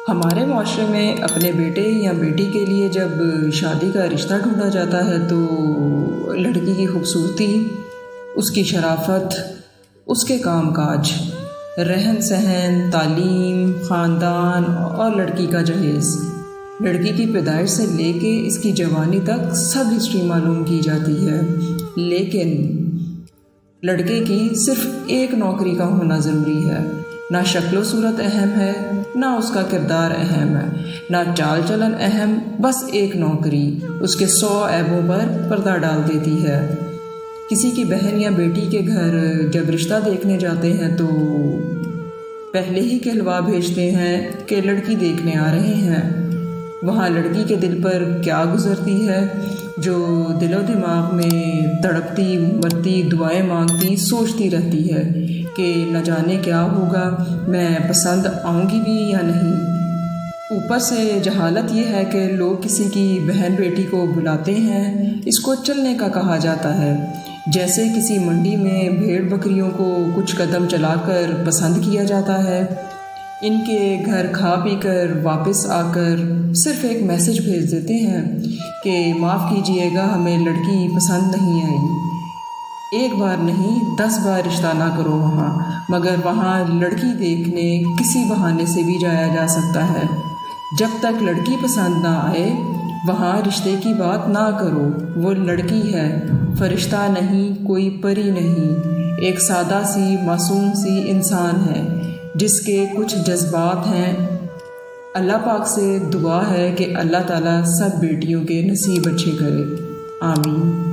ہمارے معاشرے میں اپنے بیٹے یا بیٹی کے لیے جب شادی کا رشتہ ڈھونڈا جاتا ہے تو لڑکی کی خوبصورتی، اس کی شرافت، اس کے کام کاج، رہن سہن، تعلیم، خاندان اور لڑکی کا جہیز، لڑکی کی پیدائش سے لے کے اس کی جوانی تک سب ہسٹری معلوم کی جاتی ہے۔ لیکن لڑکے کی صرف ایک نوکری کا ہونا ضروری ہے۔ نہ شکل و صورت اہم ہے، نہ اس کا کردار اہم ہے، نہ چال چلن اہم، بس ایک نوکری اس کے 100 عیبوں پر پردہ ڈال دیتی ہے۔ کسی کی بہن یا بیٹی کے گھر جب رشتہ دیکھنے جاتے ہیں تو پہلے ہی کہلوا بھیجتے ہیں کہ لڑکی دیکھنے آ رہے ہیں۔ وہاں لڑکی کے دل پر کیا گزرتی ہے جو دل و دماغ میں تڑپتی مرتی دعائیں مانگتی سوچتی رہتی ہے کہ نہ جانے کیا ہوگا، میں پسند آؤں گی بھی یا نہیں۔ اوپر سے جہالت یہ ہے کہ لوگ کسی کی بہن بیٹی کو بلاتے ہیں، اس کو چلنے کا کہا جاتا ہے، جیسے کسی منڈی میں بھیڑ بکریوں کو کچھ قدم چلا کر پسند کیا جاتا ہے۔ ان کے گھر کھا پی کر واپس آ کر صرف ایک میسج بھیج دیتے ہیں کہ معاف کیجئے گا، ہمیں لڑکی پسند نہیں آئی۔ ایک بار نہیں 10 بار رشتہ نہ کرو وہاں، مگر وہاں لڑکی دیکھنے کسی بہانے سے بھی جایا جا سکتا ہے۔ جب تک لڑکی پسند نہ آئے وہاں رشتے کی بات نہ کرو۔ وہ لڑکی ہے، فرشتہ نہیں، کوئی پری نہیں، ایک سادہ سی معصوم سی انسان ہے جس کے کچھ جذبات ہیں۔ اللہ پاک سے دعا ہے کہ اللہ تعالیٰ سب بیٹیوں کے نصیب اچھے کرے، آمین۔